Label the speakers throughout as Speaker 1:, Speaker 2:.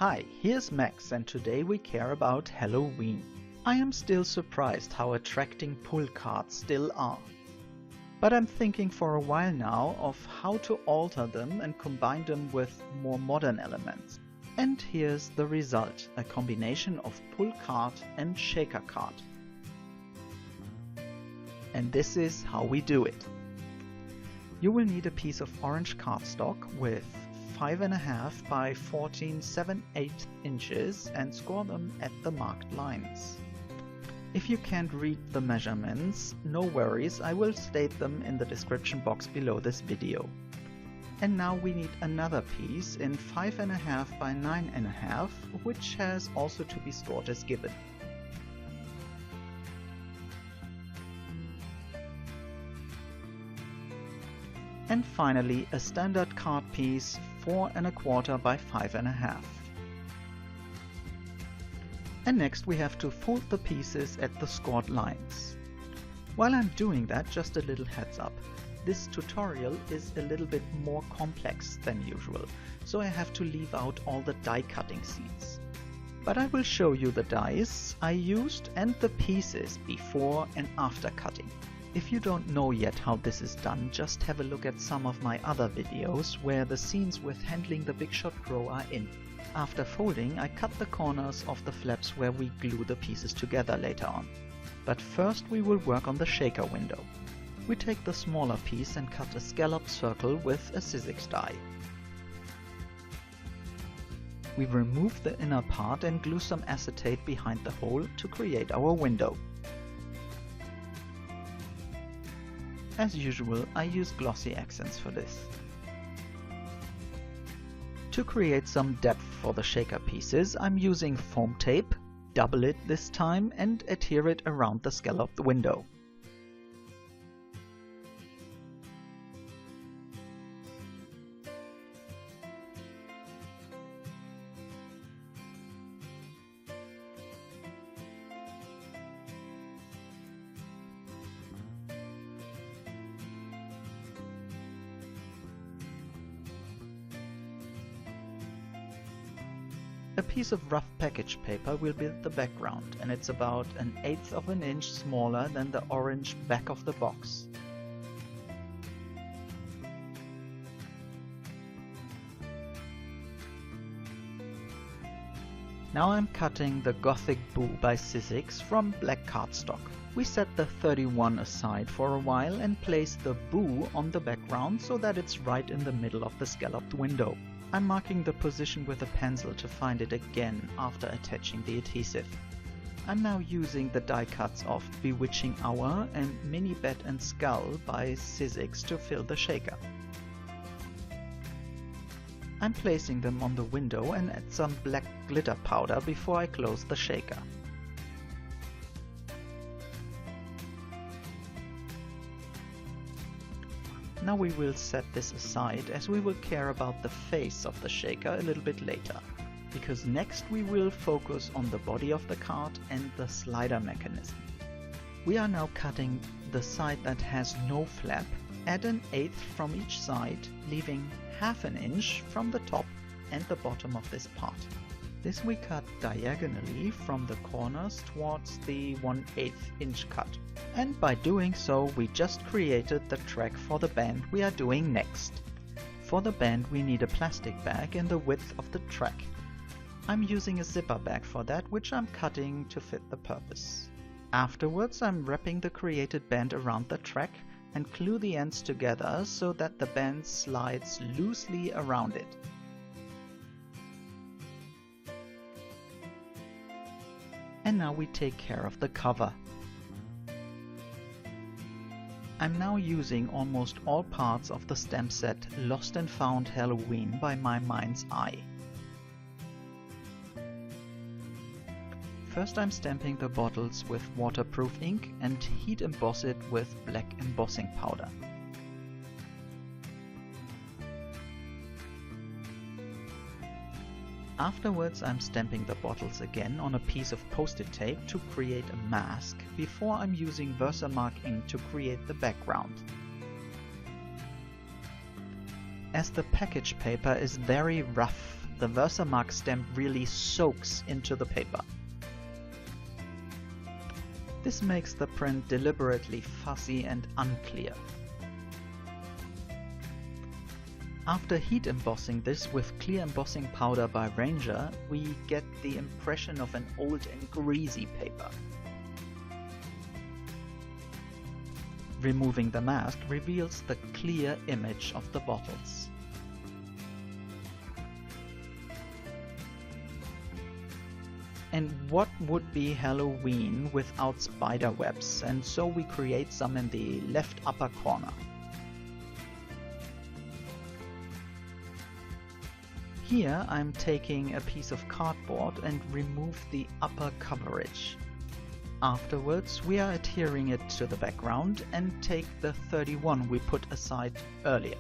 Speaker 1: Hi, here's Max and today we care about Halloween. I am still surprised how attracting pull cards still are. But I'm thinking for a while now of how to alter them and combine them with more modern elements. And here's the result, a combination of pull card and shaker card. And this is how we do it. You will need a piece of orange cardstock with 5.5 by 14 7/8 inches and score them at the marked lines. If you can't read the measurements, no worries, I will state them in the description box below this video. And now we need another piece in 5.5 by 9.5, which has also to be scored as given. And finally a standard card piece 4.25 by 5.5. And next we have to fold the pieces at the scored lines. While I'm doing that, just a little heads up. This tutorial is a little bit more complex than usual, so I have to leave out all the die cutting scenes. But I will show you the dies I used and the pieces before and after cutting. If you don't know yet how this is done, just have a look at some of my other videos where the scenes with handling the Big Shot Crow are in. After folding, I cut the corners of the flaps where we glue the pieces together later on. But first we will work on the shaker window. We take the smaller piece and cut a scallop circle with a Sizzix die. We remove the inner part and glue some acetate behind the hole to create our window. As usual, I use glossy accents for this. To create some depth for the shaker pieces, I'm using foam tape, double it this time, and adhere it around the scalloped window. A piece of rough package paper will be the background, and it's about 1/8 of an inch smaller than the orange back of the box. Now I'm cutting the Gothic Boo by Sizzix from black cardstock. We set the 31 aside for a while and place the boo on the background so that it's right in the middle of the scalloped window. I'm marking the position with a pencil to find it again after attaching the adhesive. I'm now using the die cuts of Bewitching Hour and Mini Bat and Skull by Sizzix to fill the shaker. I'm placing them on the window and add some black glitter powder before I close the shaker. Now we will set this aside as we will care about the face of the shaker a little bit later, because next we will focus on the body of the card and the slider mechanism. We are now cutting the side that has no flap, add 1/8 from each side, leaving 1/2 inch from the top and the bottom of this part. This we cut diagonally from the corners towards the 1/8 inch cut. And by doing so, we just created the track for the band we are doing next. For the band we need a plastic bag in the width of the track. I'm using a zipper bag for that, which I'm cutting to fit the purpose. Afterwards I'm wrapping the created band around the track and glue the ends together so that the band slides loosely around it. And now we take care of the cover. I'm now using almost all parts of the stamp set Lost and Found Halloween by My Mind's Eye. First I'm stamping the bottles with waterproof ink and heat emboss it with black embossing powder. Afterwards I'm stamping the bottles again on a piece of post-it tape to create a mask before I'm using Versamark ink to create the background. As the package paper is very rough, the Versamark stamp really soaks into the paper. This makes the print deliberately fuzzy and unclear. After heat embossing this with clear embossing powder by Ranger, we get the impression of an old and greasy paper. Removing the mask reveals the clear image of the bottles. And what would be Halloween without spider webs? And so we create some in the left upper corner. Here I'm taking a piece of cardboard and remove the upper coverage. Afterwards we are adhering it to the background and take the 31 we put aside earlier.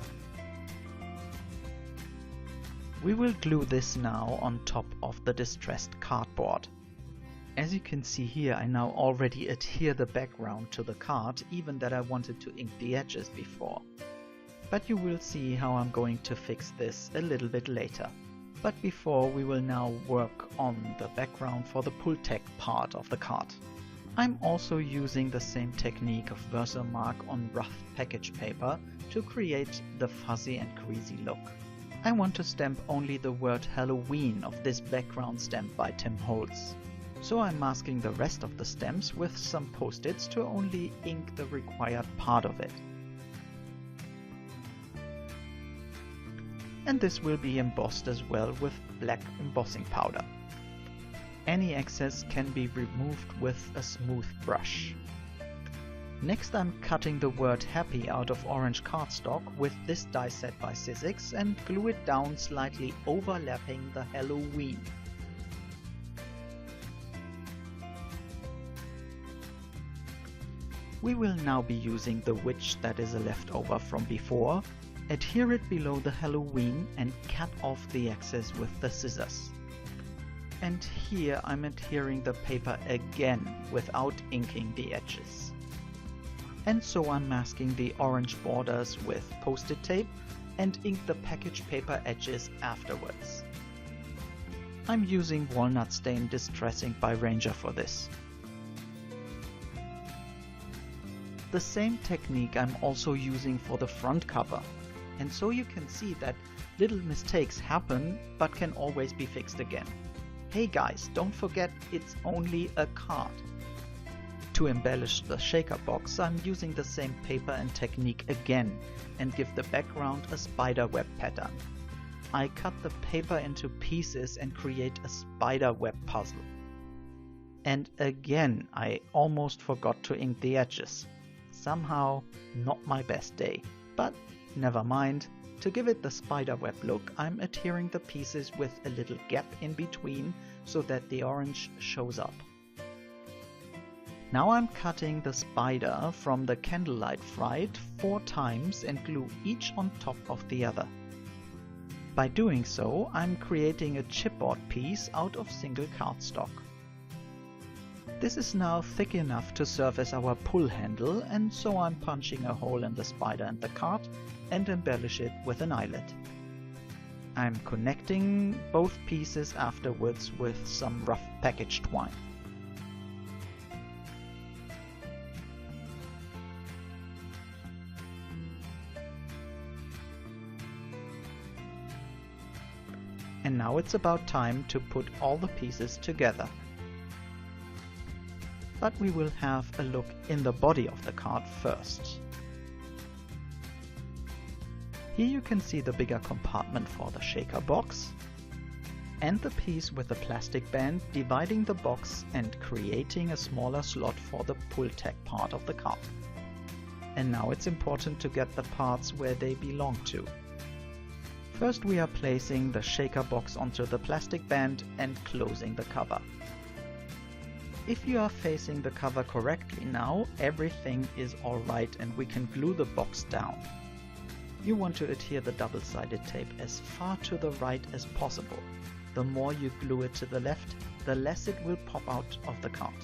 Speaker 1: We will glue this now on top of the distressed cardboard. As you can see here, I now already adhere the background to the card, even that I wanted to ink the edges before. But you will see how I'm going to fix this a little bit later. But before, we will now work on the background for the pull tag part of the card. I'm also using the same technique of Versamark on rough package paper to create the fuzzy and greasy look. I want to stamp only the word Halloween of this background stamp by Tim Holts. So I'm masking the rest of the stamps with some post-its to only ink the required part of it. And this will be embossed as well with black embossing powder. Any excess can be removed with a smooth brush. Next I'm cutting the word happy out of orange cardstock with this die set by Sizzix and glue it down slightly overlapping the Halloween. We will now be using the witch that is a leftover from before, adhere it below the Halloween and cut off the excess with the scissors. And here I'm adhering the paper again without inking the edges. And so I'm masking the orange borders with post-it tape and ink the package paper edges afterwards. I'm using walnut stain distress ink by Ranger for this. The same technique I'm also using for the front cover. And so you can see that little mistakes happen but can always be fixed again. Hey guys, don't forget it's only a card. To embellish the shaker box, I'm using the same paper and technique again and give the background a spider web pattern. I cut the paper into pieces and create a spider web puzzle. And again, I almost forgot to ink the edges. Somehow, not my best day, but never mind. To give it the spider web look, I'm adhering the pieces with a little gap in between so that the orange shows up. Now I'm cutting the spider from the Candlelight Fright 4 times and glue each on top of the other. By doing so, I'm creating a chipboard piece out of single cardstock. This is now thick enough to serve as our pull handle, and so I'm punching a hole in the spider and the card and embellish it with an eyelet. I'm connecting both pieces afterwards with some rough package twine. And now it's about time to put all the pieces together. But we will have a look in the body of the card first. Here you can see the bigger compartment for the shaker box and the piece with the plastic band dividing the box and creating a smaller slot for the pull tag part of the card. And now it's important to get the parts where they belong to. First we are placing the shaker box onto the plastic band and closing the cover. If you are facing the cover correctly now, everything is alright and we can glue the box down. You want to adhere the double-sided tape as far to the right as possible. The more you glue it to the left, the less it will pop out of the card.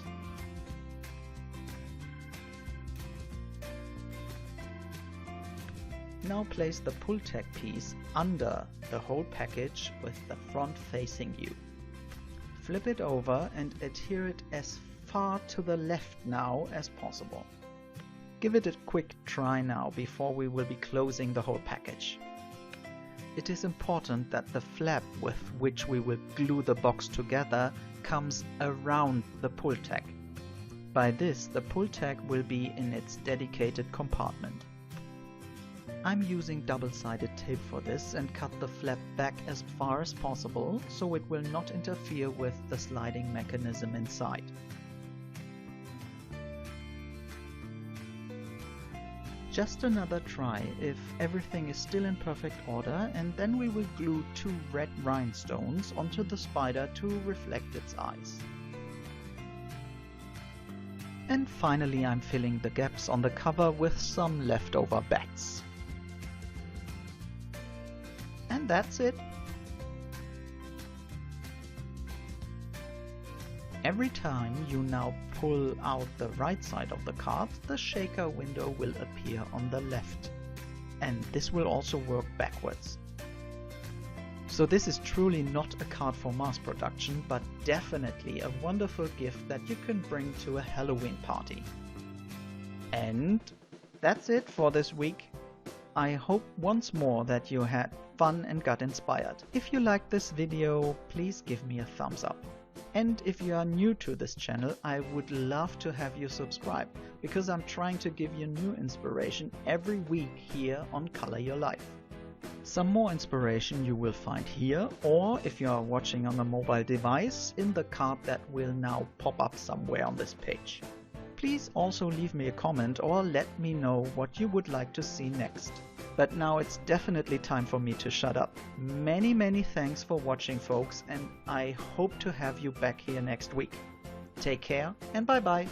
Speaker 1: Now place the pull tag piece under the whole package with the front facing you. Flip it over and adhere it as far to the left now as possible. Give it a quick try now before we will be closing the whole package. It is important that the flap with which we will glue the box together comes around the pull tag. By this, the pull tag will be in its dedicated compartment. I'm using double-sided tape for this and cut the flap back as far as possible so it will not interfere with the sliding mechanism inside. Just another try if everything is still in perfect order, and then we will glue 2 red rhinestones onto the spider to reflect its eyes. And finally I'm filling the gaps on the cover with some leftover bats. And that's it. Every time you now pull out the right side of the card, the shaker window will appear on the left. And this will also work backwards. So this is truly not a card for mass production, but definitely a wonderful gift that you can bring to a Halloween party. And that's it for this week. I hope once more that you had fun and got inspired. If you liked this video, please give me a thumbs up. And if you are new to this channel, I would love to have you subscribe, because I'm trying to give you new inspiration every week here on Color Your Life. Some more inspiration you will find here, or if you are watching on a mobile device, in the card that will now pop up somewhere on this page. Please also leave me a comment or let me know what you would like to see next. But now it's definitely time for me to shut up. Many thanks for watching, folks, and I hope to have you back here next week. Take care and bye bye.